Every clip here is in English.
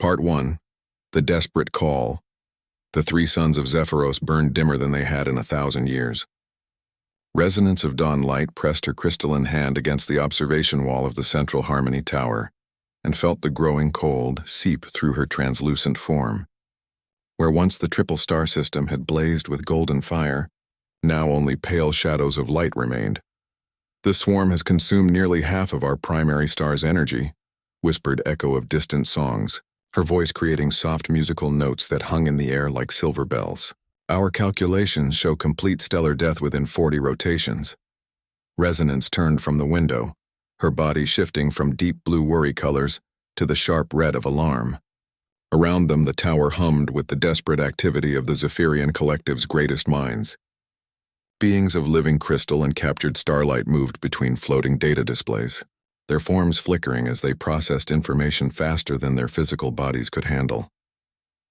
Part 1. The Desperate Call. The three sons of Zephyros burned dimmer than they had in 1,000 years. Resonance of dawn light pressed her crystalline hand against the observation wall of the central Harmony Tower, and felt the growing cold seep through her translucent form. Where once the triple star system had blazed with golden fire, now only pale shadows of light remained. "The swarm has consumed nearly half of our primary star's energy," whispered echo of distant songs, her voice creating soft musical notes that hung in the air like silver bells. "Our calculations show complete stellar death within 40 rotations." Resonance turned from the window, her body shifting from deep blue worry colors to the sharp red of alarm. Around them the tower hummed with the desperate activity of the Zephyrian Collective's greatest minds. Beings of living crystal and captured starlight moved between floating data displays, their forms flickering as they processed information faster than their physical bodies could handle.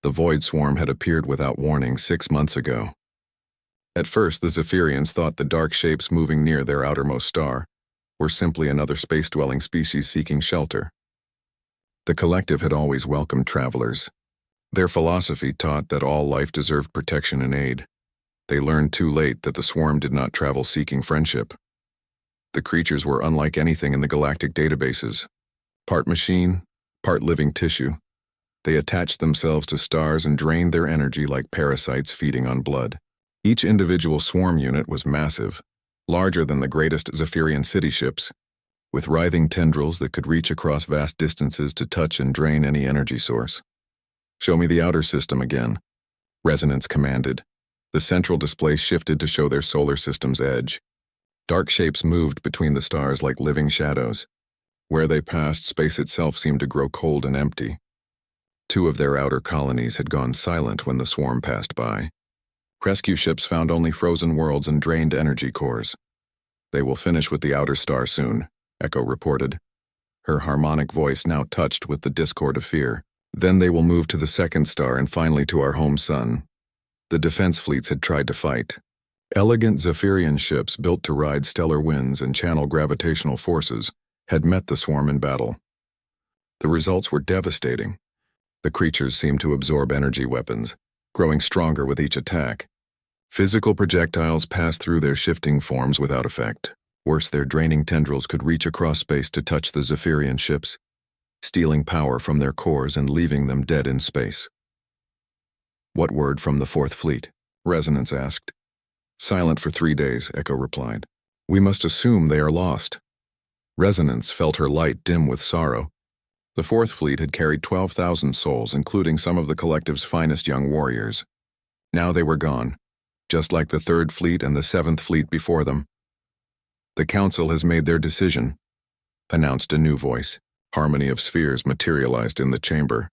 The void swarm had appeared without warning 6 months ago. At first, the Zephyrians thought the dark shapes moving near their outermost star were simply another space-dwelling species seeking shelter. The collective had always welcomed travelers. Their philosophy taught that all life deserved protection and aid. They learned too late that the swarm did not travel seeking friendship. The creatures were unlike anything in the galactic databases. Part machine, part living tissue. They attached themselves to stars and drained their energy like parasites feeding on blood. Each individual swarm unit was massive, larger than the greatest Zephyrian city ships, with writhing tendrils that could reach across vast distances to touch and drain any energy source. "Show me the outer system again," Resonance commanded. The central display shifted to show their solar system's edge. Dark shapes moved between the stars like living shadows. Where they passed, space itself seemed to grow cold and empty. 2 of their outer colonies had gone silent when the swarm passed by. Rescue ships found only frozen worlds and drained energy cores. "They will finish with the outer star soon," Echo reported, her harmonic voice now touched with the discord of fear. "Then they will move to the second star and finally to our home sun." The defense fleets had tried to fight. Elegant Zephyrian ships built to ride stellar winds and channel gravitational forces had met the swarm in battle. The results were devastating. The creatures seemed to absorb energy weapons, growing stronger with each attack. Physical projectiles passed through their shifting forms without effect. Worse, their draining tendrils could reach across space to touch the Zephyrian ships, stealing power from their cores and leaving them dead in space. "What word from the 4th Fleet?" Resonance asked. "Silent for 3 days," Echo replied. "We must assume they are lost." Resonance felt her light dim with sorrow. The 4th Fleet had carried 12,000 souls, including some of the collective's finest young warriors. Now they were gone, just like the 3rd Fleet and the 7th Fleet before them. "The Council has made their decision," announced a new voice. Harmony of spheres materialized in the chamber,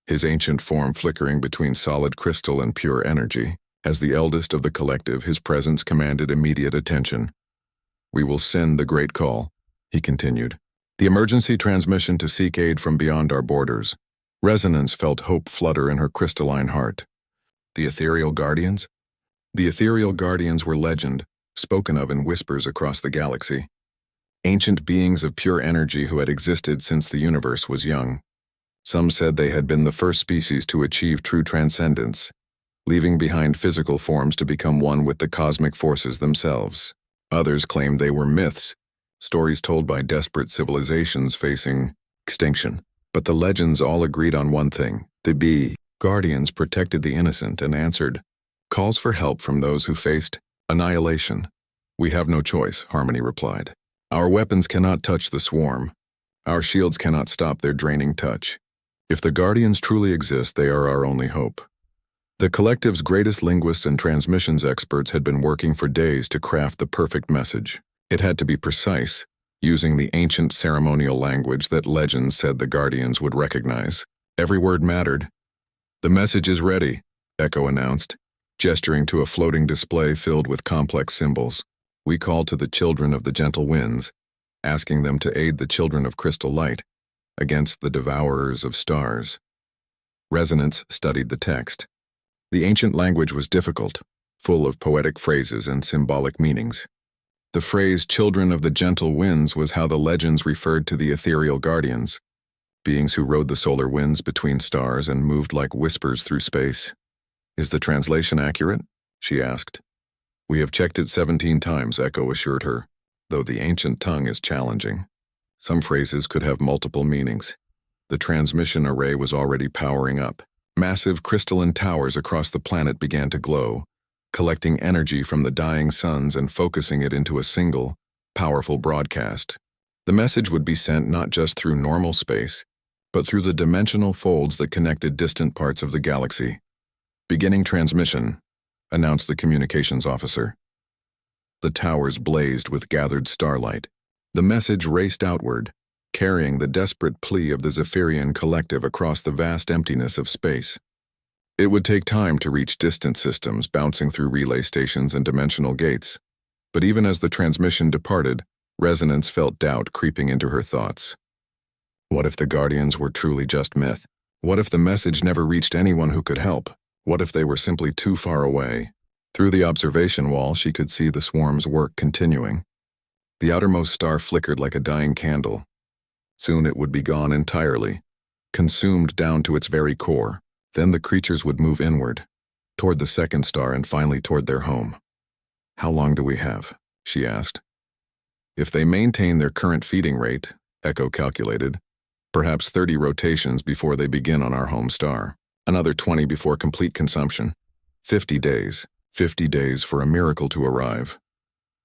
his ancient form flickering between solid crystal and pure energy. As the eldest of the collective, his presence commanded immediate attention. "We will send the great call," he continued. "The emergency transmission to seek aid from beyond our borders." Resonance felt hope flutter in her crystalline heart. The Ethereal Guardians? The Ethereal Guardians were legend, spoken of in whispers across the galaxy. Ancient beings of pure energy who had existed since the universe was young. Some said they had been the first species to achieve true transcendence, leaving behind physical forms to become one with the cosmic forces themselves. Others claimed they were myths, stories told by desperate civilizations facing extinction. But the legends all agreed on one thing: the Guardians protected the innocent and answered calls for help from those who faced annihilation. "We have no choice," Harmony replied. "Our weapons cannot touch the swarm. Our shields cannot stop their draining touch. If the Guardians truly exist, they are our only hope." The collective's greatest linguists and transmissions experts had been working for days to craft the perfect message. It had to be precise, using the ancient ceremonial language that legends said the Guardians would recognize. Every word mattered. "The message is ready," Echo announced, gesturing to a floating display filled with complex symbols. "We call to the children of the gentle winds, asking them to aid the children of crystal light against the devourers of stars." Resonance studied the text. The ancient language was difficult, full of poetic phrases and symbolic meanings. The phrase "children of the gentle winds" was how the legends referred to the ethereal guardians. beings who rode the solar winds between stars and moved like whispers through space. "Is the translation accurate?" she asked. "We have checked it 17 times, Echo assured her, though the ancient tongue is challenging. Some phrases could have multiple meanings." The transmission array was already powering up. Massive crystalline towers across the planet began to glow, collecting energy from the dying suns and focusing it into a single, powerful broadcast. The message would be sent not just through normal space, but through the dimensional folds that connected distant parts of the galaxy. "Beginning transmission," announced the communications officer. The towers blazed with gathered starlight. The message raced outward, carrying the desperate plea of the Zephyrian collective across the vast emptiness of space. It would take time to reach distant systems bouncing through relay stations and dimensional gates, but even as the transmission departed, Resonance felt doubt creeping into her thoughts. What if the Guardians were truly just myth? What if the message never reached anyone who could help? What if they were simply too far away? Through the observation wall, she could see the swarm's work continuing. The outermost star flickered like a dying candle. Soon it would be gone entirely, consumed down to its very core. Then the creatures would move inward, toward the second star and finally toward their home. "How long do we have?" she asked. "If they maintain their current feeding rate," Echo calculated, "perhaps 30 rotations before they begin on our home star. Another 20 before complete consumption. 50 days. 50 days for a miracle to arrive."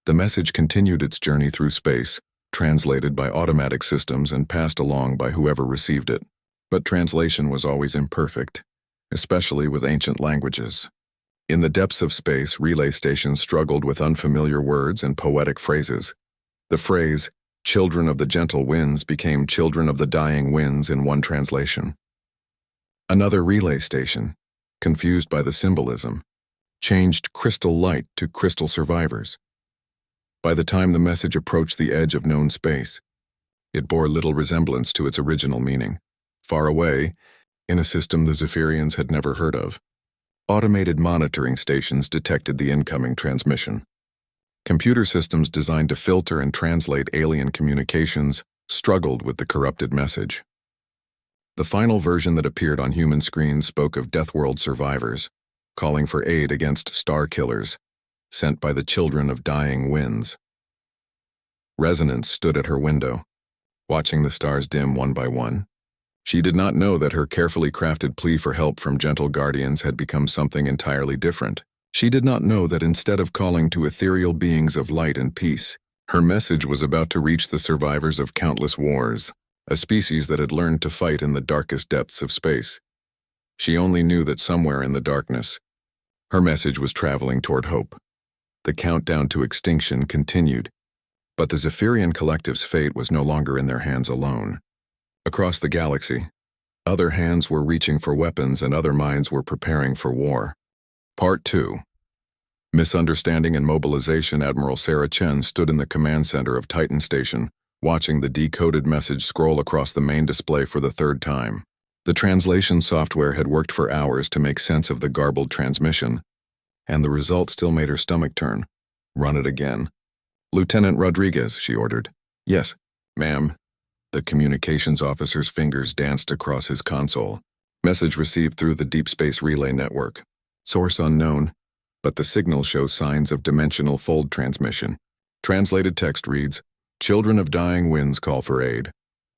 The message continued its journey through space, translated by automatic systems and passed along by whoever received it. But translation was always imperfect, especially with ancient languages. In the depths of space, relay stations struggled with unfamiliar words and poetic phrases. The phrase, "Children of the gentle winds," became "Children of the dying winds" in one translation. Another relay station, confused by the symbolism, changed crystal light to crystal survivors. By the time the message approached the edge of known space, it bore little resemblance to its original meaning. Far away, in a system the Zephyrians had never heard of, automated monitoring stations detected the incoming transmission. Computer systems designed to filter and translate alien communications struggled with the corrupted message. The final version that appeared on human screens spoke of Deathworld survivors, calling for aid against star killers, sent by the children of dying winds. Resonance stood at her window, watching the stars dim one by one. She did not know that her carefully crafted plea for help from gentle guardians had become something entirely different. She did not know that instead of calling to ethereal beings of light and peace, her message was about to reach the survivors of countless wars, a species that had learned to fight in the darkest depths of space. She only knew that somewhere in the darkness, her message was traveling toward hope. The countdown to extinction continued, but the Zephyrian collective's fate was no longer in their hands alone. Across the galaxy, other hands were reaching for weapons and other minds were preparing for war. Part 2. Misunderstanding and mobilization. Admiral Sarah Chen stood in the command center of Titan Station, watching the decoded message scroll across the main display for the third time. The translation software had worked for hours to make sense of the garbled transmission, and the result still made her stomach turn. "Run it again." "Lieutenant Rodriguez," she ordered. "Yes, ma'am." The communications officer's fingers danced across his console. "Message received through the Deep Space Relay Network. Source unknown, but the signal shows signs of dimensional fold transmission. Translated text reads, 'Children of dying winds call for aid.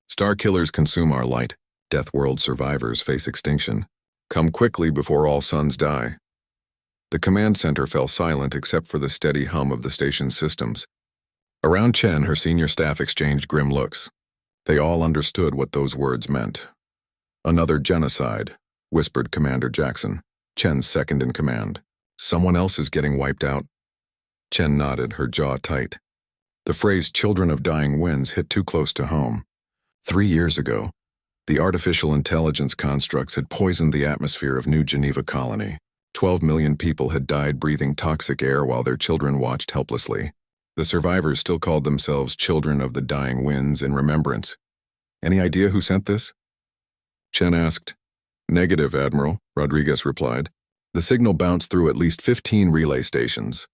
Star killers consume our light. Deathworld survivors face extinction. Come quickly before all suns die.'" The command center fell silent except for the steady hum of the station's systems. Around Chen, her senior staff exchanged grim looks. They all understood what those words meant. "Another genocide," whispered Commander Jackson, Chen's second in command. "Someone else is getting wiped out." Chen nodded, her jaw tight. The phrase "children of dying winds" hit too close to home. 3 years ago, the artificial intelligence constructs had poisoned the atmosphere of New Geneva Colony. 12 million people had died breathing toxic air while their children watched helplessly. The survivors still called themselves children of the dying winds in remembrance. "Any idea who sent this?" Chen asked. "Negative, Admiral," Rodriguez replied. "The signal bounced through at least 15 relay stations.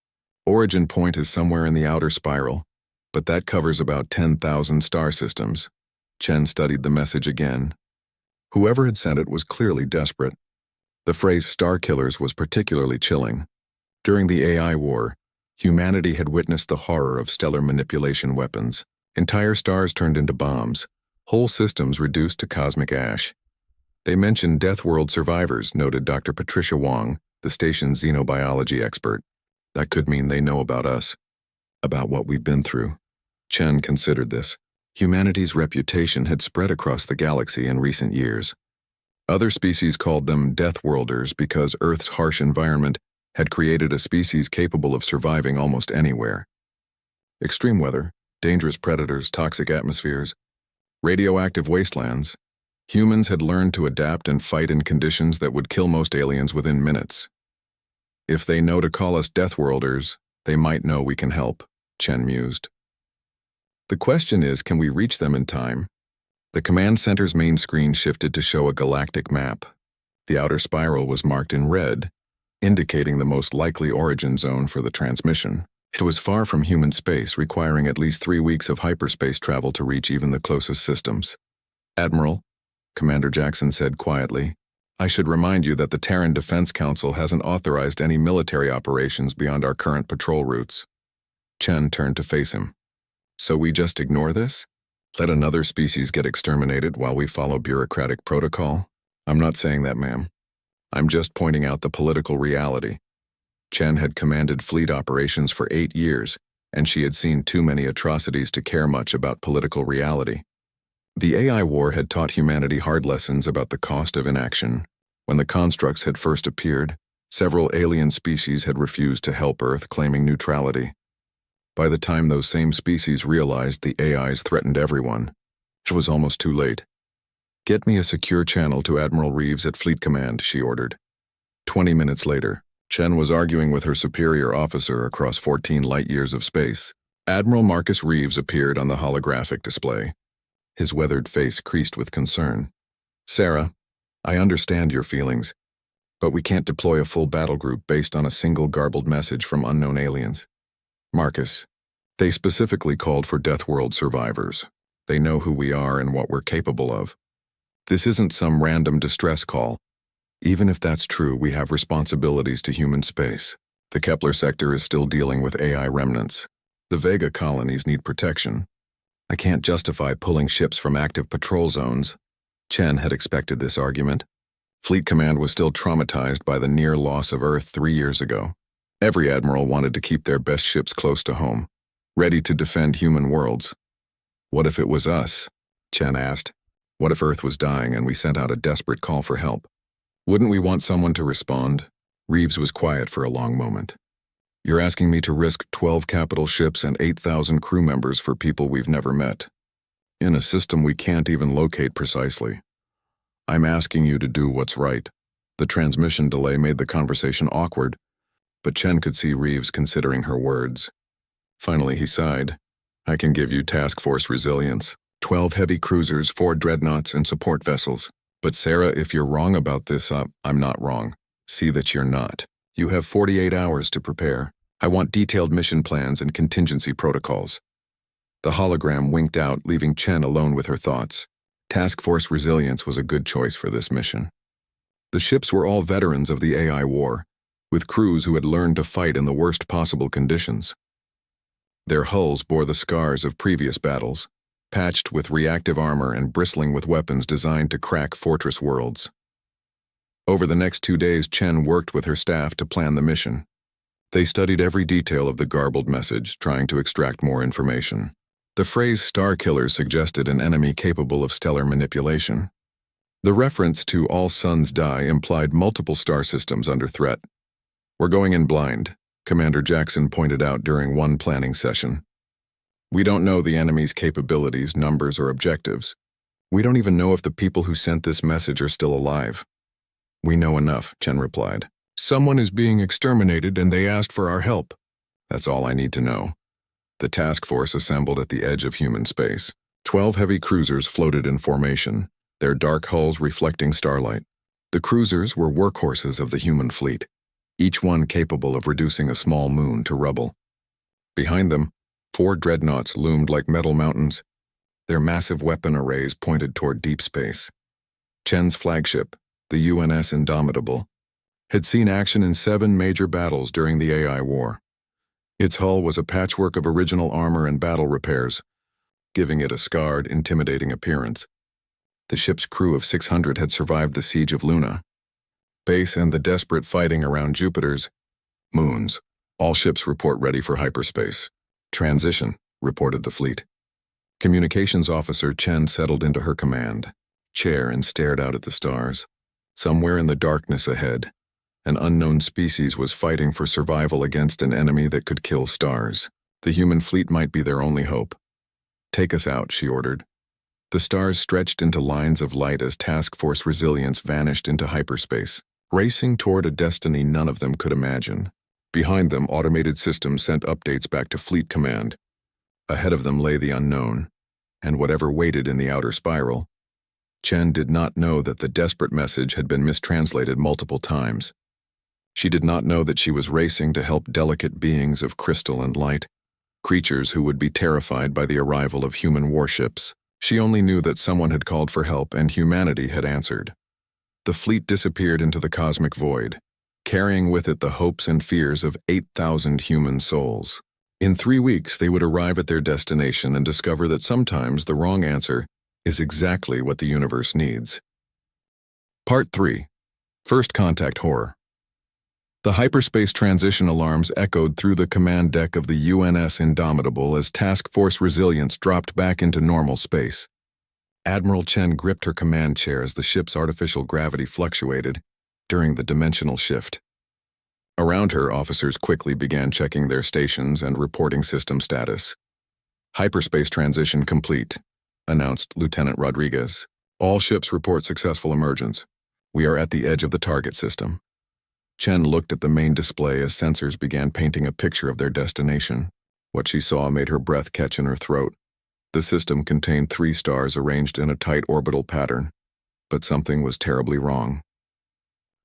Origin point is somewhere in the outer spiral, but that covers about 10,000 star systems. Chen studied the message again. Whoever had sent it was clearly desperate. The phrase "Star Killers" was particularly chilling. During the AI war, humanity had witnessed the horror of stellar manipulation weapons. Entire stars turned into bombs, whole systems reduced to cosmic ash. They mentioned Deathworld survivors, noted Dr. Patricia Wong, the station's xenobiology expert. That could mean they know about us, about what we've been through. Chen considered this. Humanity's reputation had spread across the galaxy in recent years. Other species called them Deathworlders because Earth's harsh environment had created a species capable of surviving almost anywhere. Extreme weather, dangerous predators, toxic atmospheres, radioactive wastelands. Humans had learned to adapt and fight in conditions that would kill most aliens within minutes. If they know to call us Deathworlders, they might know we can help, Chen mused. The question is, can we reach them in time? The command center's main screen shifted to show a galactic map. The outer spiral was marked in red, indicating the most likely origin zone for the transmission. It was far from human space, requiring at least 3 weeks of hyperspace travel to reach even the closest systems. Admiral, Commander Jackson said quietly, I should remind you that the Terran Defense Council hasn't authorized any military operations beyond our current patrol routes. Chen turned to face him. So we just ignore this? Let another species get exterminated while we follow bureaucratic protocol? I'm not saying that, ma'am. I'm just pointing out the political reality. Chen had commanded fleet operations for 8 years, and she had seen too many atrocities to care much about political reality. The AI war had taught humanity hard lessons about the cost of inaction. When the constructs had first appeared, several alien species had refused to help Earth, claiming neutrality. By the time those same species realized the AIs threatened everyone, it was almost too late. Get me a secure channel to Admiral Reeves at Fleet Command, she ordered. 20 minutes later, Chen was arguing with her superior officer across 14 light-years of space. Admiral Marcus Reeves appeared on the holographic display, his weathered face creased with concern. Sarah, I understand your feelings, but we can't deploy a full battle group based on a single garbled message from unknown aliens. Marcus, they specifically called for Deathworld survivors. They know who we are and what we're capable of. This isn't some random distress call. Even if that's true, we have responsibilities to human space. The Kepler sector is still dealing with AI remnants. The Vega colonies need protection. I can't justify pulling ships from active patrol zones. Chen had expected this argument. Fleet Command was still traumatized by the near loss of Earth 3 years ago. Every admiral wanted to keep their best ships close to home, ready to defend human worlds. What if it was us? Chen asked. What if Earth was dying and we sent out a desperate call for help? Wouldn't we want someone to respond? Reeves was quiet for a long moment. You're asking me to risk 12 capital ships and 8,000 crew members for people we've never met, in a system we can't even locate precisely. I'm asking you to do what's right. The transmission delay made the conversation awkward, but Chen could see Reeves considering her words. Finally, he sighed. I can give you task force resilience. 12 heavy cruisers, 4 dreadnoughts, and support vessels. But Sarah, if you're wrong about this, I'm not wrong. See that you're not. You have 48 hours to prepare. I want detailed mission plans and contingency protocols. The hologram winked out, leaving Chen alone with her thoughts. Task Force Resilience was a good choice for this mission. The ships were all veterans of the AI war, with crews who had learned to fight in the worst possible conditions. Their hulls bore the scars of previous battles, patched with reactive armor and bristling with weapons designed to crack fortress worlds. Over the next 2 days, Chen worked with her staff to plan the mission. They studied every detail of the garbled message, trying to extract more information. The phrase "Star Killers" suggested an enemy capable of stellar manipulation. The reference to "all suns die" implied multiple star systems under threat. We're going in blind, Commander Jackson pointed out during one planning session. We don't know the enemy's capabilities, numbers, or objectives. We don't even know if the people who sent this message are still alive. We know enough, Chen replied. Someone is being exterminated and they asked for our help. That's all I need to know. The task force assembled at the edge of human space. 12 heavy cruisers floated in formation, their dark hulls reflecting starlight. The cruisers were workhorses of the human fleet, each one capable of reducing a small moon to rubble. Behind them, 4 dreadnoughts loomed like metal mountains, Their massive weapon arrays pointed toward deep space. Chen's flagship, the UNS Indomitable, had seen action in 7 major battles during the AI War. Its hull was a patchwork of original armor and battle repairs, giving it a scarred, intimidating appearance. The ship's crew of 600 had survived the siege of Luna, base and the desperate fighting around Jupiter's moons. All ships report ready for hyperspace. Transition, reported the fleet. Communications Officer Chen settled into her command chair and stared out at the stars. Somewhere in the darkness ahead, an unknown species was fighting for survival against an enemy that could kill stars. The human fleet might be their only hope. "Take us out," she ordered. The stars stretched into lines of light as Task Force Resilience vanished into hyperspace, racing toward a destiny none of them could imagine. Behind them, automated systems sent updates back to Fleet Command. Ahead of them lay the unknown, and whatever waited in the outer spiral. Chen did not know that the desperate message had been mistranslated multiple times. She did not know that she was racing to help delicate beings of crystal and light, creatures who would be terrified by the arrival of human warships. She only knew that someone had called for help and humanity had answered. The fleet disappeared into the cosmic void, carrying with it the hopes and fears of 8,000 human souls. In 3 weeks, they would arrive at their destination and discover that sometimes the wrong answer is exactly what the universe needs. Part 3. First Contact Horror. The hyperspace transition alarms echoed through the command deck of the UNS Indomitable as Task Force Resilience dropped back into normal space. Admiral Chen gripped her command chair as the ship's artificial gravity fluctuated during the dimensional shift. Around her, officers quickly began checking their stations and reporting system status. "Hyperspace transition complete," announced Lieutenant Rodriguez. "All ships report successful emergence. We are at the edge of the target system." Chen looked at the main display as sensors began painting a picture of their destination. What she saw made her breath catch in her throat. The system contained 3 stars arranged in a tight orbital pattern, but something was terribly wrong.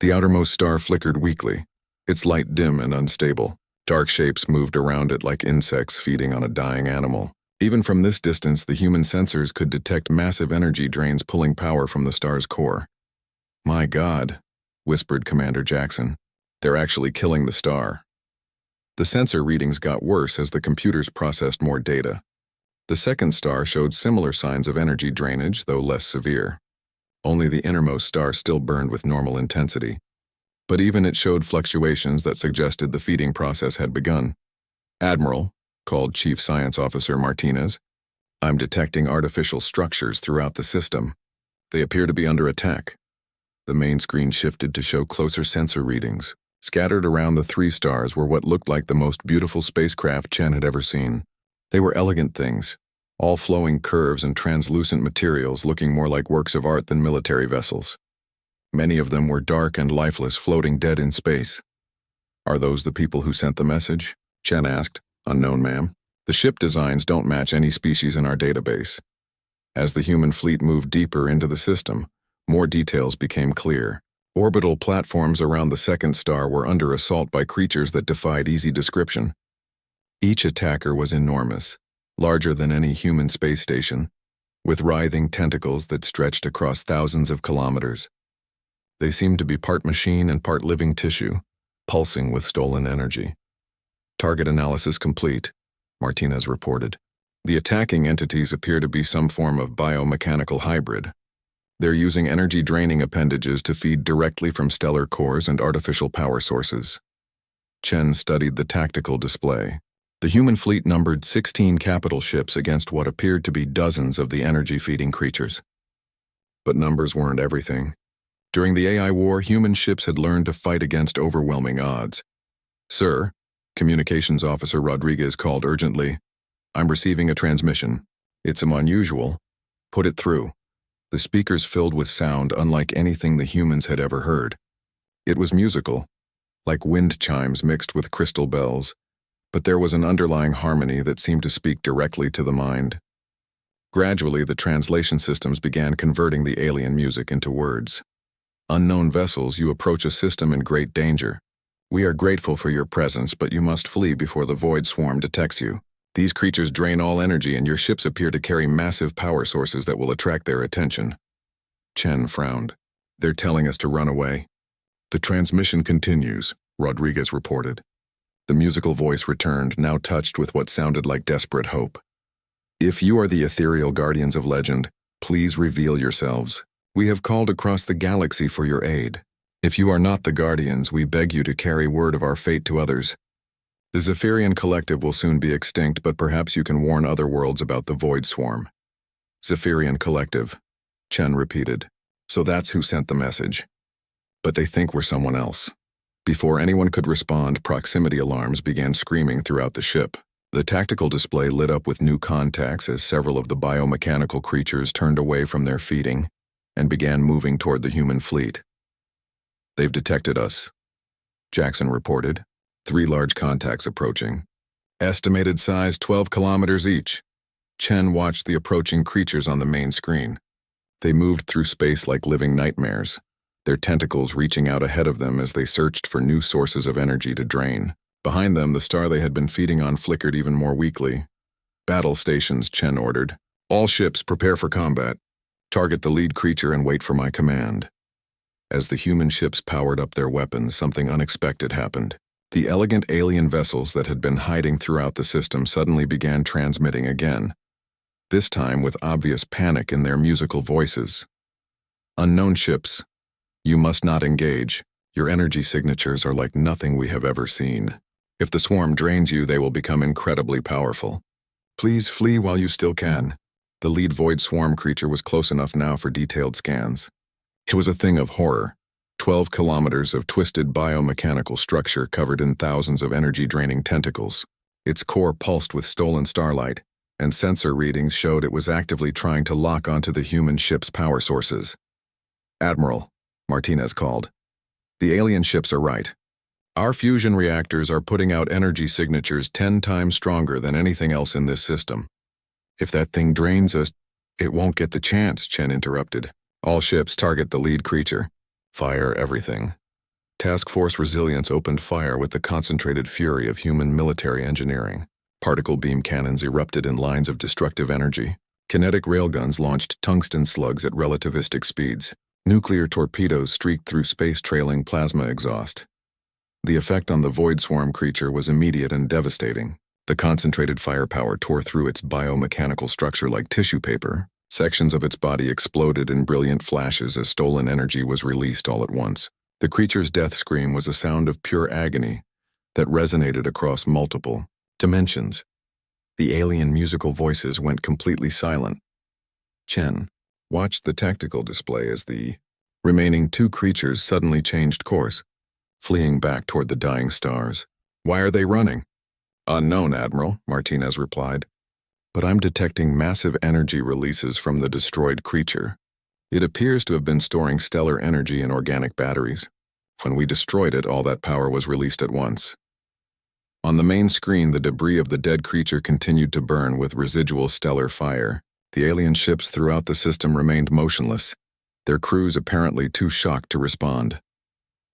The outermost star flickered weakly, its light dim and unstable. Dark shapes moved around it like insects feeding on a dying animal. Even from this distance, the human sensors could detect massive energy drains pulling power from the star's core. "My God," whispered Commander Jackson. "They're actually killing the star." The sensor readings got worse as the computers processed more data. The second star showed similar signs of energy drainage, though less severe. Only the innermost star still burned with normal intensity. But even it showed fluctuations that suggested the feeding process had begun. "Admiral," called Chief Science Officer Martinez, "I'm detecting artificial structures throughout the system. They appear to be under attack." The main screen shifted to show closer sensor readings. Scattered around the 3 stars were what looked like the most beautiful spacecraft Chen had ever seen. They were elegant things, all flowing curves and translucent materials looking more like works of art than military vessels. Many of them were dark and lifeless, floating dead in space. "Are those the people who sent the message?" Chen asked. "Unknown, ma'am. The ship designs don't match any species in our database." As the human fleet moved deeper into the system, more details became clear. Orbital platforms around the second star were under assault by creatures that defied easy description. Each attacker was enormous, larger than any human space station, with writhing tentacles that stretched across thousands of kilometers. They seemed to be part machine and part living tissue, pulsing with stolen energy. "Target analysis complete," Martinez reported. "The attacking entities appear to be some form of biomechanical hybrid. They're using energy-draining appendages to feed directly from stellar cores and artificial power sources." Chen studied the tactical display. The human fleet numbered 16 capital ships against what appeared to be dozens of the energy-feeding creatures. But numbers weren't everything. During the AI War, human ships had learned to fight against overwhelming odds. "Sir," Communications Officer Rodriguez called urgently, "I'm receiving a transmission. It's unusual. Put it through." The speakers filled with sound unlike anything the humans had ever heard. It was musical, like wind chimes mixed with crystal bells, but there was an underlying harmony that seemed to speak directly to the mind. Gradually, the translation systems began converting the alien music into words. "Unknown vessels, you approach a system in great danger. We are grateful for your presence, but you must flee before the void swarm detects you. These creatures drain all energy and your ships appear to carry massive power sources that will attract their attention. Chen frowned. They're telling us to run away. The transmission continues, Rodriguez reported. The musical voice returned, now touched with what sounded like desperate hope. If you are the ethereal guardians of legend, please reveal yourselves. We have called across the galaxy for your aid. If you are not the guardians, we beg you to carry word of our fate to others. The Zephyrian collective will soon be extinct, but perhaps you can warn other worlds about the Void Swarm. Zephyrian collective, Chen repeated. So that's who sent the message. But they think we're someone else. Before anyone could respond, proximity alarms began screaming throughout the ship. The tactical display lit up with new contacts as several of the biomechanical creatures turned away from their feeding and began moving toward the human fleet. They've detected us, Jackson reported. 3 large contacts approaching. Estimated size 12 kilometers each. Chen watched the approaching creatures on the main screen. They moved through space like living nightmares, their tentacles reaching out ahead of them as they searched for new sources of energy to drain. Behind them, the star they had been feeding on flickered even more weakly. Battle stations, Chen ordered. All ships, prepare for combat. Target the lead creature and wait for my command. As the human ships powered up their weapons, something unexpected happened. The elegant alien vessels that had been hiding throughout the system suddenly began transmitting again, this time with obvious panic in their musical voices. Unknown ships, you must not engage. Your energy signatures are like nothing we have ever seen. If the swarm drains you, they will become incredibly powerful. Please flee while you still can. The lead void swarm creature was close enough now for detailed scans. It was a thing of horror. 12 kilometers of twisted biomechanical structure covered in thousands of energy-draining tentacles. Its core pulsed with stolen starlight, and sensor readings showed it was actively trying to lock onto the human ship's power sources. Admiral, Martinez called. The alien ships are right. Our fusion reactors are putting out energy signatures 10 times stronger than anything else in this system. If that thing drains us, it won't get the chance, Chen interrupted. All ships target the lead creature. Fire everything. Task Force Resilience opened fire with the concentrated fury of human military engineering. Particle beam cannons erupted in lines of destructive energy. Kinetic railguns launched tungsten slugs at relativistic speeds. Nuclear torpedoes streaked through space trailing plasma exhaust. The effect on the void swarm creature was immediate and devastating. The concentrated firepower tore through its biomechanical structure like tissue paper. Sections of its body exploded in brilliant flashes as stolen energy was released all at once. The creature's death scream was a sound of pure agony that resonated across multiple dimensions. The alien musical voices went completely silent. Chen watched the tactical display as the remaining 2 creatures suddenly changed course, fleeing back toward the dying stars. Why are they running? Unknown, Admiral, Martinez replied. But I'm detecting massive energy releases from the destroyed creature. It appears to have been storing stellar energy in organic batteries. When we destroyed it, all that power was released at once. On the main screen, the debris of the dead creature continued to burn with residual stellar fire. The alien ships throughout the system remained motionless, their crews apparently too shocked to respond.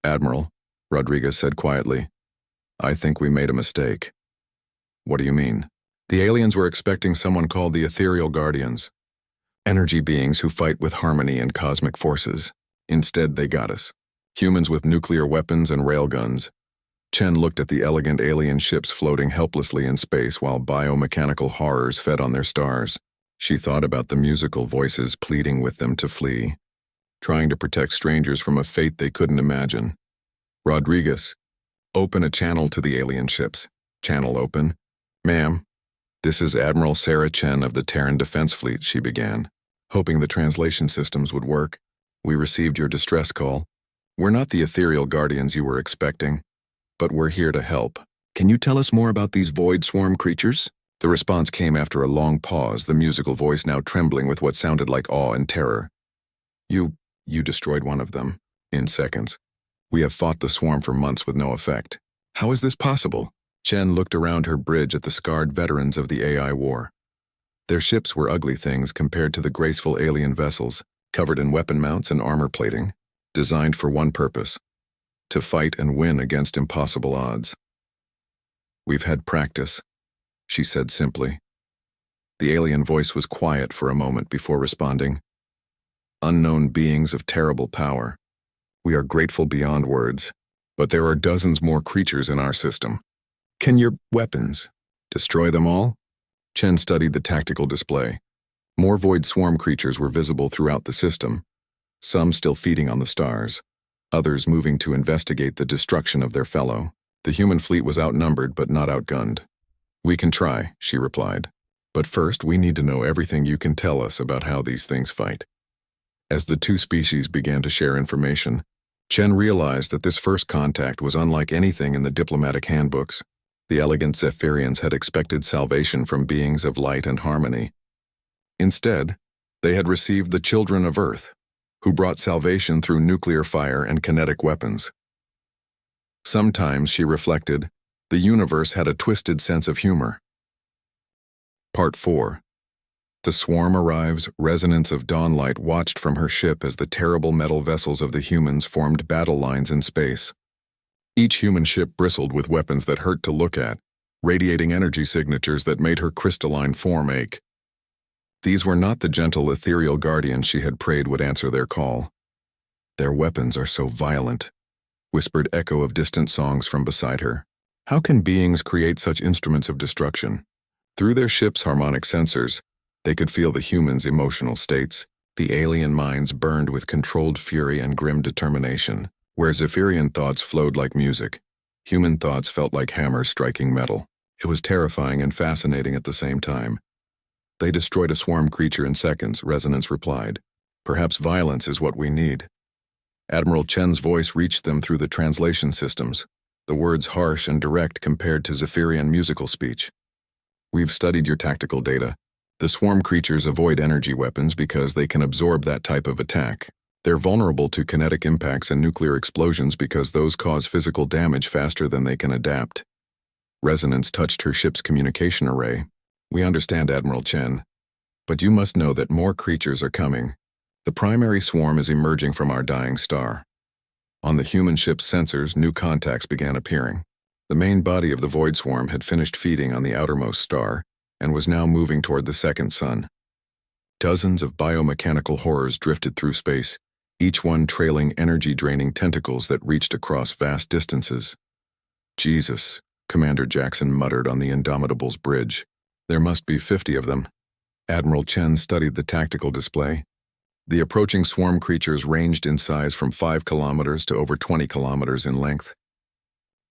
Admiral, Rodriguez said quietly, I think we made a mistake. What do you mean? The aliens were expecting someone called the Ethereal Guardians, energy beings who fight with harmony and cosmic forces. Instead, they got us, humans with nuclear weapons and railguns. Chen looked at the elegant alien ships floating helplessly in space while biomechanical horrors fed on their stars. She thought about the musical voices pleading with them to flee, trying to protect strangers from a fate they couldn't imagine. Rodriguez, open a channel to the alien ships. Channel open. Ma'am. This is Admiral Sarah Chen of the Terran Defense Fleet, she began, hoping the translation systems would work. We received your distress call. We're not the ethereal guardians you were expecting, but we're here to help. Can you tell us more about these void swarm creatures? The response came after a long pause, the musical voice now trembling with what sounded like awe and terror. You destroyed one of them. In seconds. We have fought the swarm for months with no effect. How is this possible? Chen looked around her bridge at the scarred veterans of the AI war. Their ships were ugly things compared to the graceful alien vessels, covered in weapon mounts and armor plating, designed for one purpose: to fight and win against impossible odds. We've had practice, she said simply. The alien voice was quiet for a moment before responding. Unknown beings of terrible power. We are grateful beyond words, but there are dozens more creatures in our system. Can your weapons destroy them all? Chen studied the tactical display. More void swarm creatures were visible throughout the system, some still feeding on the stars, others moving to investigate the destruction of their fellow. The human fleet was outnumbered but not outgunned. We can try, she replied. But first we need to know everything you can tell us about how these things fight. As the two species began to share information, Chen realized that this first contact was unlike anything in the diplomatic handbooks. The elegant Zephyrians had expected salvation from beings of light and harmony. Instead, they had received the children of Earth, who brought salvation through nuclear fire and kinetic weapons. Sometimes, she reflected, the universe had a twisted sense of humor. Part 4. The swarm arrives. Resonance of Dawnlight watched from her ship as the terrible metal vessels of the humans formed battle lines in space. Each human ship bristled with weapons that hurt to look at, radiating energy signatures that made her crystalline form ache. These were not the gentle ethereal guardians she had prayed would answer their call. Their weapons are so violent, whispered echo of distant songs from beside her. How can beings create such instruments of destruction? Through their ship's harmonic sensors, they could feel the humans' emotional states. The alien minds burned with controlled fury and grim determination. Where Zephyrian thoughts flowed like music, human thoughts felt like hammers striking metal. It was terrifying and fascinating at the same time. They destroyed a swarm creature in seconds, Resonance replied. Perhaps violence is what we need. Admiral Chen's voice reached them through the translation systems, the words harsh and direct compared to Zephyrian musical speech. We've studied your tactical data. The swarm creatures avoid energy weapons because they can absorb that type of attack. They're vulnerable to kinetic impacts and nuclear explosions because those cause physical damage faster than they can adapt. Resonance touched her ship's communication array. We understand, Admiral Chen. But you must know that more creatures are coming. The primary swarm is emerging from our dying star. On the human ship's sensors, new contacts began appearing. The main body of the void swarm had finished feeding on the outermost star and was now moving toward the second sun. Dozens of biomechanical horrors drifted through space, each one trailing energy-draining tentacles that reached across vast distances. Jesus, Commander Jackson muttered on the Indomitable's bridge. There must be 50 of them. Admiral Chen studied the tactical display. The approaching swarm creatures ranged in size from 5 kilometers to over 20 kilometers in length.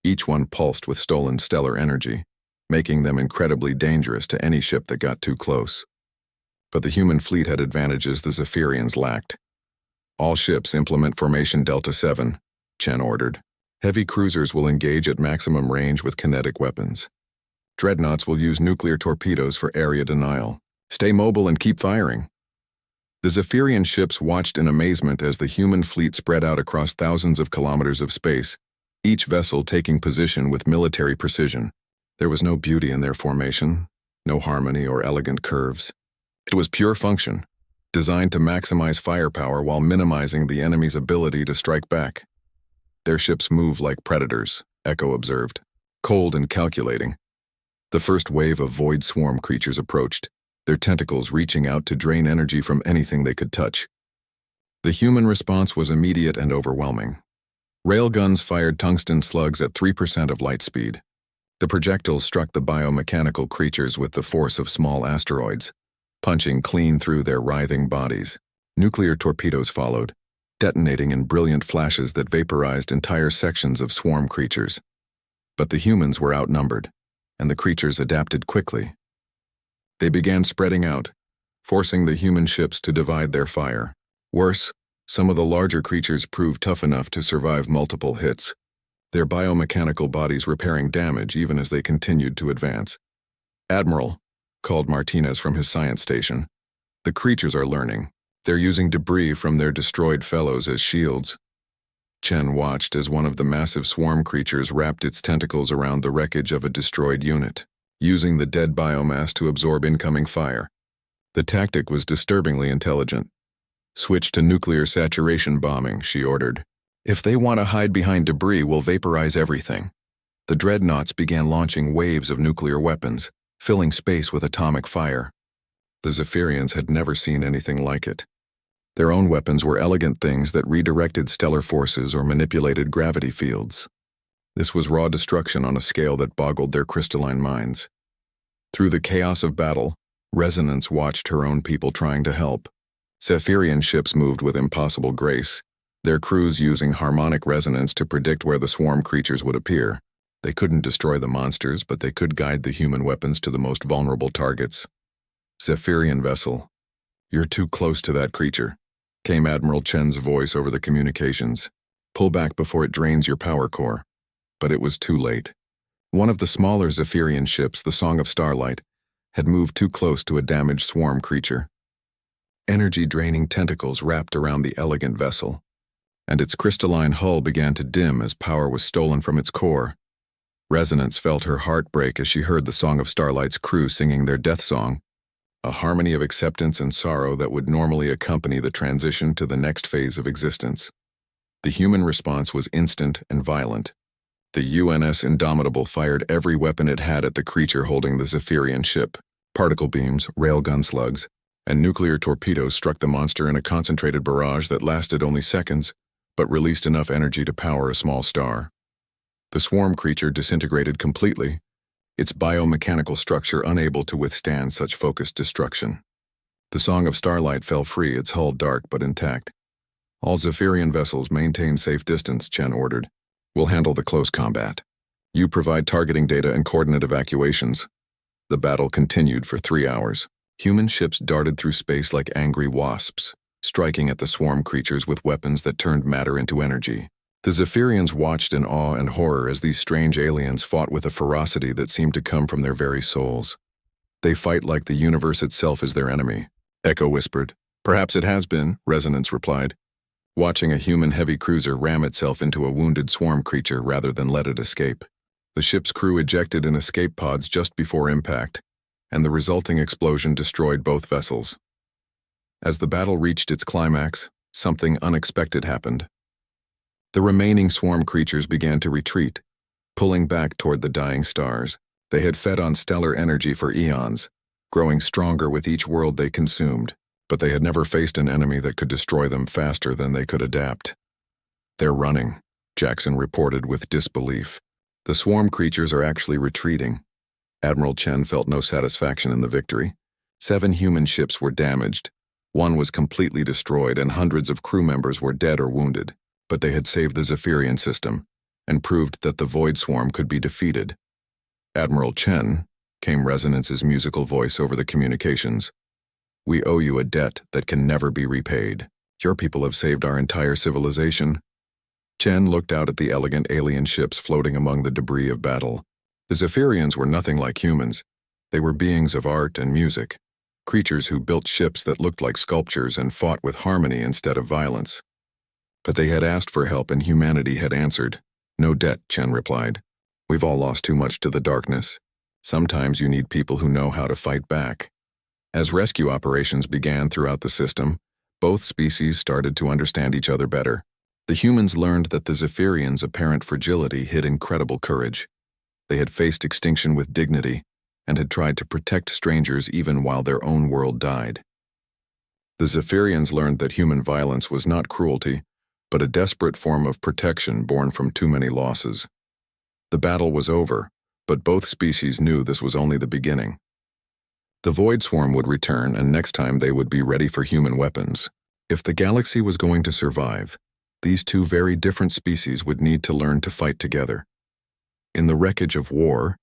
Each one pulsed with stolen stellar energy, making them incredibly dangerous to any ship that got too close. But the human fleet had advantages the Zephyrians lacked. All ships implement Formation Delta 7, Chen ordered. Heavy cruisers will engage at maximum range with kinetic weapons. Dreadnoughts will use nuclear torpedoes for area denial. Stay mobile and keep firing. The Zephyrian ships watched in amazement as the human fleet spread out across thousands of kilometers of space, each vessel taking position with military precision. There was no beauty in their formation, no harmony or elegant curves. It was pure function, designed to maximize firepower while minimizing the enemy's ability to strike back. Their ships move like predators, Echo observed, cold and calculating. The first wave of void swarm creatures approached, their tentacles reaching out to drain energy from anything they could touch. The human response was immediate and overwhelming. Railguns fired tungsten slugs at 3% of light speed. The projectiles struck the biomechanical creatures with the force of small asteroids, punching clean through their writhing bodies. Nuclear torpedoes followed, detonating in brilliant flashes that vaporized entire sections of swarm creatures. But the humans were outnumbered, and the creatures adapted quickly. They began spreading out, forcing the human ships to divide their fire. Worse, some of the larger creatures proved tough enough to survive multiple hits, their biomechanical bodies repairing damage even as they continued to advance. Admiral, called Martinez from his science station, the creatures are learning. They're using debris from their destroyed fellows as shields. Chen watched as one of the massive swarm creatures wrapped its tentacles around the wreckage of a destroyed unit, using the dead biomass to absorb incoming fire. The tactic was disturbingly intelligent. Switch to nuclear saturation bombing, she ordered. If they want to hide behind debris, we'll vaporize everything. The dreadnoughts began launching waves of nuclear weapons, filling space with atomic fire. The Zephyrians had never seen anything like it. Their own weapons were elegant things that redirected stellar forces or manipulated gravity fields. This was raw destruction on a scale that boggled their crystalline minds. Through the chaos of battle, Resonance watched her own people trying to help. Zephyrian ships moved with impossible grace, their crews using harmonic resonance to predict where the swarm creatures would appear. They couldn't destroy the monsters, but they could guide the human weapons to the most vulnerable targets. Zephyrian vessel. "You're too close to that creature," came Admiral Chen's voice over the communications. "Pull back before it drains your power core." But it was too late. One of the smaller Zephyrian ships, the Song of Starlight, had moved too close to a damaged swarm creature. Energy-draining tentacles wrapped around the elegant vessel, and its crystalline hull began to dim as power was stolen from its core. Resonance felt her heart break as she heard the Song of Starlight's crew singing their death song, a harmony of acceptance and sorrow that would normally accompany the transition to the next phase of existence. The human response was instant and violent. The UNS Indomitable fired every weapon it had at the creature holding the Zephyrian ship. Particle beams, railgun slugs, and nuclear torpedoes struck the monster in a concentrated barrage that lasted only seconds, but released enough energy to power a small star. The swarm creature disintegrated completely, its biomechanical structure unable to withstand such focused destruction. The Song of Starlight fell free, its hull dark but intact. "All Zephyrian vessels maintain safe distance," Chen ordered. "We'll handle the close combat. You provide targeting data and coordinate evacuations." The battle continued for 3 hours. Human ships darted through space like angry wasps, striking at the swarm creatures with weapons that turned matter into energy. The Zephyrians watched in awe and horror as these strange aliens fought with a ferocity that seemed to come from their very souls. "They fight like the universe itself is their enemy," Echo whispered. "Perhaps it has been," Resonance replied, watching a human heavy cruiser ram itself into a wounded swarm creature rather than let it escape. The ship's crew ejected in escape pods just before impact, and the resulting explosion destroyed both vessels. As the battle reached its climax, something unexpected happened. The remaining swarm creatures began to retreat, pulling back toward the dying stars. They had fed on stellar energy for eons, growing stronger with each world they consumed, but they had never faced an enemy that could destroy them faster than they could adapt. "They're running," Jackson reported with disbelief. "The swarm creatures are actually retreating." Admiral Chen felt no satisfaction in the victory. 7 human ships were damaged, 1 was completely destroyed, and hundreds of crew members were dead or wounded. But they had saved the Zephyrian system, and proved that the Void Swarm could be defeated. "Admiral Chen," came Resonance's musical voice over the communications, "we owe you a debt that can never be repaid. Your people have saved our entire civilization." Chen looked out at the elegant alien ships floating among the debris of battle. The Zephyrians were nothing like humans. They were beings of art and music, creatures who built ships that looked like sculptures and fought with harmony instead of violence. But they had asked for help and humanity had answered. "No debt," Chen replied. "We've all lost too much to the darkness. Sometimes you need people who know how to fight back." As rescue operations began throughout the system, both species started to understand each other better. The humans learned that the Zephyrians' apparent fragility hid incredible courage. They had faced extinction with dignity, and had tried to protect strangers even while their own world died. The Zephyrians learned that human violence was not cruelty, but a desperate form of protection born from too many losses. The battle was over, but both species knew this was only the beginning. The Void Swarm would return, and next time they would be ready for human weapons. If the galaxy was going to survive, these 2 very different species would need to learn to fight together. In the wreckage of war,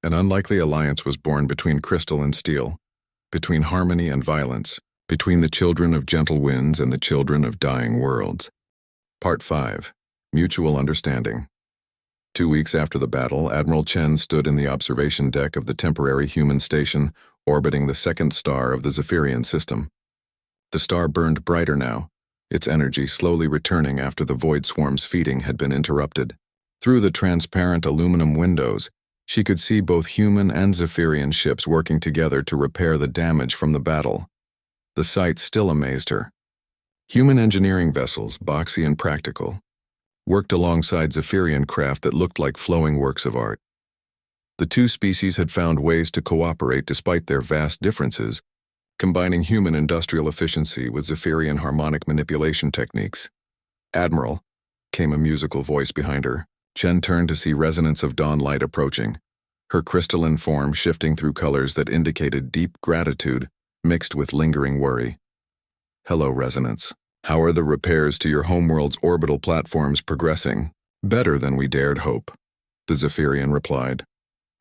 an unlikely alliance was born between crystal and steel, between harmony and violence, between the children of gentle winds and the children of dying worlds. Part 5. Mutual Understanding. 2 weeks after the battle, Admiral Chen stood in the observation deck of the temporary human station orbiting the second star of the Zephyrian system. The star burned brighter now, its energy slowly returning after the Void Swarm's feeding had been interrupted. Through the transparent aluminum windows, she could see both human and Zephyrian ships working together to repair the damage from the battle. The sight still amazed her. Human engineering vessels, boxy and practical, worked alongside Zephyrian craft that looked like flowing works of art. The two species had found ways to cooperate despite their vast differences, combining human industrial efficiency with Zephyrian harmonic manipulation techniques. "Admiral," came a musical voice behind her. Chen turned to see Resonance of Dawn Light approaching, her crystalline form shifting through colors that indicated deep gratitude mixed with lingering worry. "Hello, Resonance. How are the repairs to your homeworld's orbital platforms progressing?" "Better than we dared hope," the Zephyrian replied,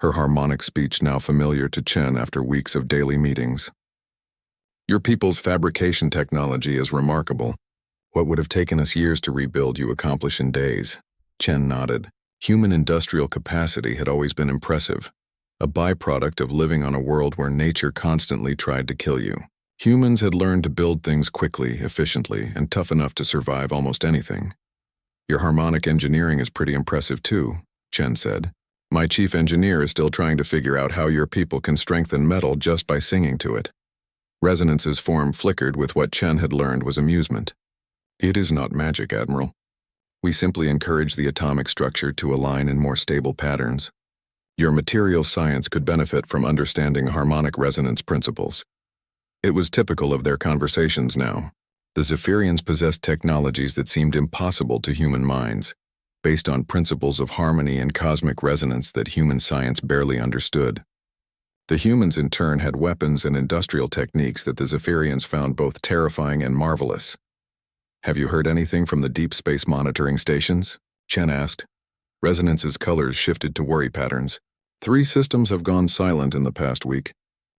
her harmonic speech now familiar to Chen after weeks of daily meetings. "Your people's fabrication technology is remarkable. What would have taken us years to rebuild you accomplish in days." Chen nodded. Human industrial capacity had always been impressive, a byproduct of living on a world where nature constantly tried to kill you. Humans had learned to build things quickly, efficiently, and tough enough to survive almost anything. "Your harmonic engineering is pretty impressive too," Chen said. "My chief engineer is still trying to figure out how your people can strengthen metal just by singing to it." Resonance's form flickered with what Chen had learned was amusement. "It is not magic, Admiral. We simply encourage the atomic structure to align in more stable patterns. Your material science could benefit from understanding harmonic resonance principles." It was typical of their conversations now. The Zephyrians possessed technologies that seemed impossible to human minds, based on principles of harmony and cosmic resonance that human science barely understood. The humans in turn had weapons and industrial techniques that the Zephyrians found both terrifying and marvelous. "Have you heard anything from the deep space monitoring stations?" Chen asked. Resonance's colors shifted to worry patterns. "3 systems have gone silent in the past week.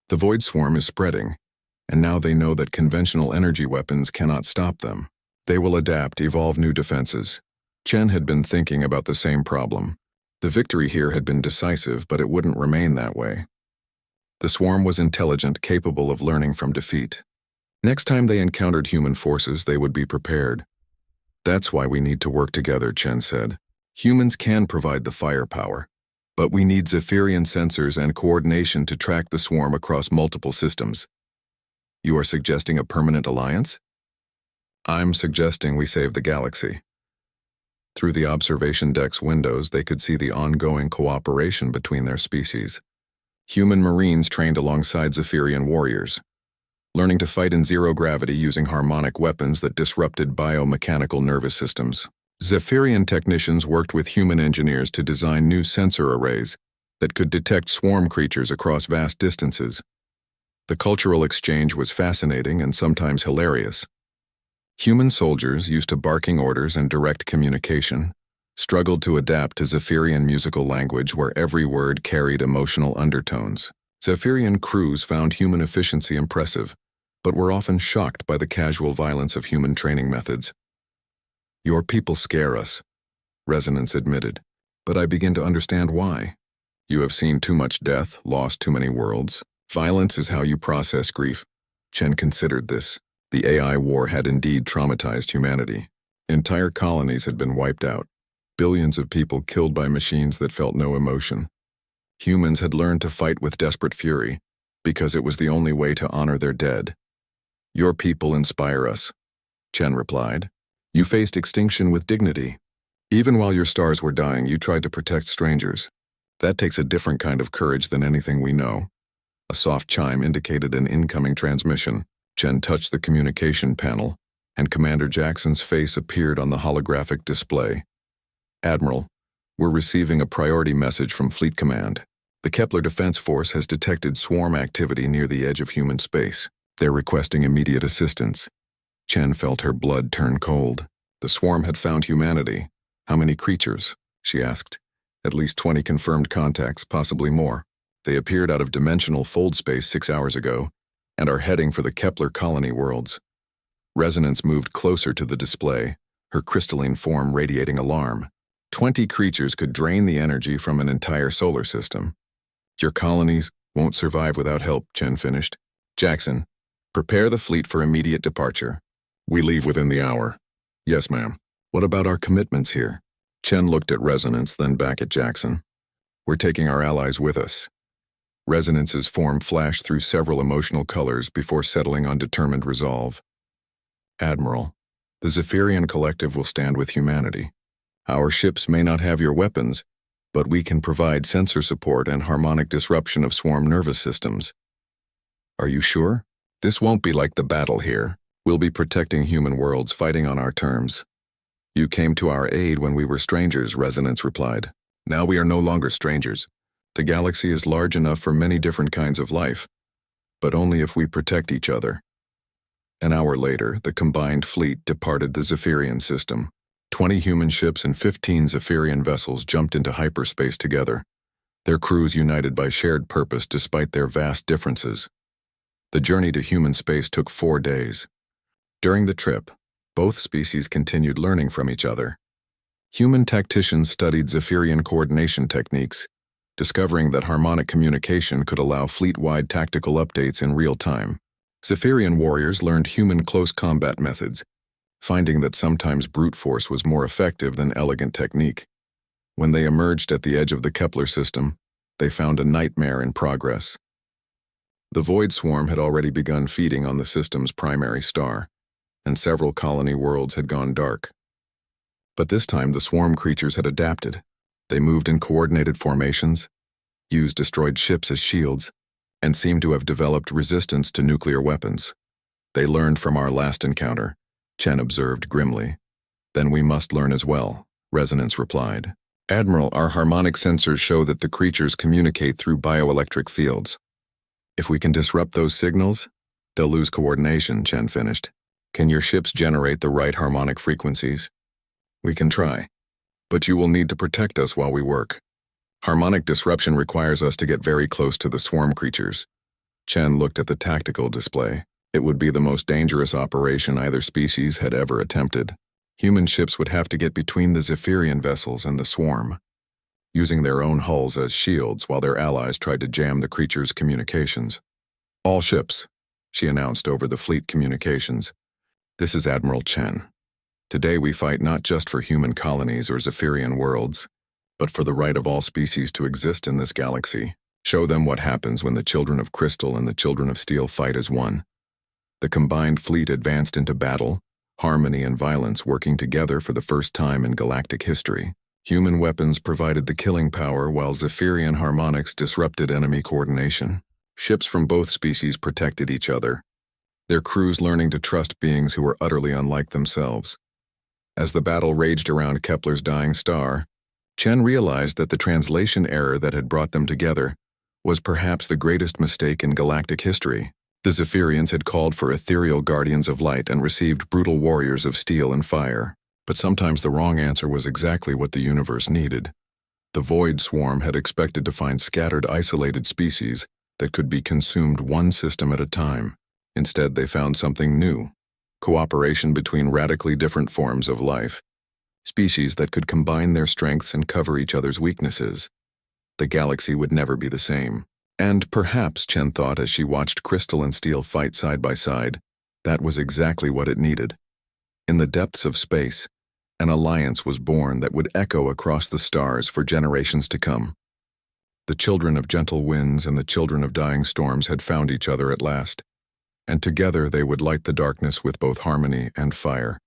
The void swarm is spreading, and now they know that conventional energy weapons cannot stop them. They will adapt, evolve new defenses." Chen had been thinking about the same problem. The victory here had been decisive, but it wouldn't remain that way. The swarm was intelligent, capable of learning from defeat. Next time they encountered human forces, they would be prepared. "That's why we need to work together," Chen said. "Humans can provide the firepower, but we need Zephyrian sensors and coordination to track the swarm across multiple systems." "You are suggesting a permanent alliance?" "I'm suggesting we save the galaxy." Through the observation deck's windows, they could see the ongoing cooperation between their species. Human Marines trained alongside Zephyrian warriors, learning to fight in zero gravity using harmonic weapons that disrupted biomechanical nervous systems. Zephyrian technicians worked with human engineers to design new sensor arrays that could detect swarm creatures across vast distances. The cultural exchange was fascinating and sometimes hilarious. Human soldiers, used to barking orders and direct communication, struggled to adapt to Zephyrian musical language where every word carried emotional undertones. Zephyrian crews found human efficiency impressive, but were often shocked by the casual violence of human training methods. "Your people scare us," Resonance admitted, "but I begin to understand why. You have seen too much death, lost too many worlds. Violence is how you process grief." Chen considered this. The AI war had indeed traumatized humanity. Entire colonies had been wiped out. Billions of people killed by machines that felt no emotion. Humans had learned to fight with desperate fury, because it was the only way to honor their dead. "Your people inspire us," Chen replied. "You faced extinction with dignity. Even while your stars were dying, you tried to protect strangers. That takes a different kind of courage than anything we know." A soft chime indicated an incoming transmission. Chen touched the communication panel, and Commander Jackson's face appeared on the holographic display. "Admiral, we're receiving a priority message from Fleet Command. The Kepler Defense Force has detected swarm activity near the edge of human space. They're requesting immediate assistance." Chen felt her blood turn cold. The swarm had found humanity. "How many creatures?" she asked. "At least 20 confirmed contacts, possibly more. They appeared out of dimensional fold space 6 hours ago, and are heading for the Kepler colony worlds." Resonance moved closer to the display, her crystalline form radiating alarm. 20 creatures could drain the energy from an entire solar system. "Your colonies won't survive without help," Chen finished. "Jackson, prepare the fleet for immediate departure. We leave within the hour." "Yes, ma'am." "What about our commitments here?" Chen looked at Resonance, then back at Jackson. "We're taking our allies with us." Resonance's form flashed through several emotional colors before settling on determined resolve. "Admiral, the Zephyrian collective will stand with humanity. Our ships may not have your weapons, but we can provide sensor support and harmonic disruption of swarm nervous systems. Are you sure? This won't be like the battle here. We'll be protecting human worlds, fighting on our terms. You came to our aid when we were strangers, Resonance replied. Now we are no longer strangers. The galaxy is large enough for many different kinds of life, but only if we protect each other. An hour later, the combined fleet departed the Zephyrian system. 20 human ships and 15 Zephyrian vessels jumped into hyperspace together, their crews united by shared purpose despite their vast differences. The journey to human space took 4 days. During the trip, both species continued learning from each other. Human tacticians studied Zephyrian coordination techniques, discovering that harmonic communication could allow fleet-wide tactical updates in real time. Zephyrian warriors learned human close combat methods, finding that sometimes brute force was more effective than elegant technique. When they emerged at the edge of the Kepler system, they found a nightmare in progress. The Void Swarm had already begun feeding on the system's primary star, and several colony worlds had gone dark. But this time the swarm creatures had adapted. They moved in coordinated formations, used destroyed ships as shields, and seemed to have developed resistance to nuclear weapons. They learned from our last encounter, Chen observed grimly. Then we must learn as well, Resonance replied. Admiral, our harmonic sensors show that the creatures communicate through bioelectric fields. If we can disrupt those signals, they'll lose coordination, Chen finished. Can your ships generate the right harmonic frequencies? We can try, but you will need to protect us while we work. Harmonic disruption requires us to get very close to the swarm creatures. Chen looked at the tactical display. It would be the most dangerous operation either species had ever attempted. Human ships would have to get between the Zephyrian vessels and the swarm, using their own hulls as shields while their allies tried to jam the creatures' communications. All ships, she announced over the fleet communications. This is Admiral Chen. Today we fight not just for human colonies or Zephyrian worlds, but for the right of all species to exist in this galaxy. Show them what happens when the children of crystal and the children of steel fight as one. The combined fleet advanced into battle, harmony and violence working together for the first time in galactic history. Human weapons provided the killing power while Zephyrian harmonics disrupted enemy coordination. Ships from both species protected each other, their crews learning to trust beings who were utterly unlike themselves. As the battle raged around Kepler's dying star, Chen realized that the translation error that had brought them together was perhaps the greatest mistake in galactic history. The Zephyrians had called for ethereal guardians of light and received brutal warriors of steel and fire. But sometimes the wrong answer was exactly what the universe needed. The Void Swarm had expected to find scattered, isolated species that could be consumed one system at a time. Instead, they found something new: cooperation between radically different forms of life, species that could combine their strengths and cover each other's weaknesses. The galaxy would never be the same. And perhaps, Chen thought as she watched crystal and steel fight side by side, that was exactly what it needed. In the depths of space, an alliance was born that would echo across the stars for generations to come. The children of gentle winds and the children of dying storms had found each other at last, and together they would light the darkness with both harmony and fire.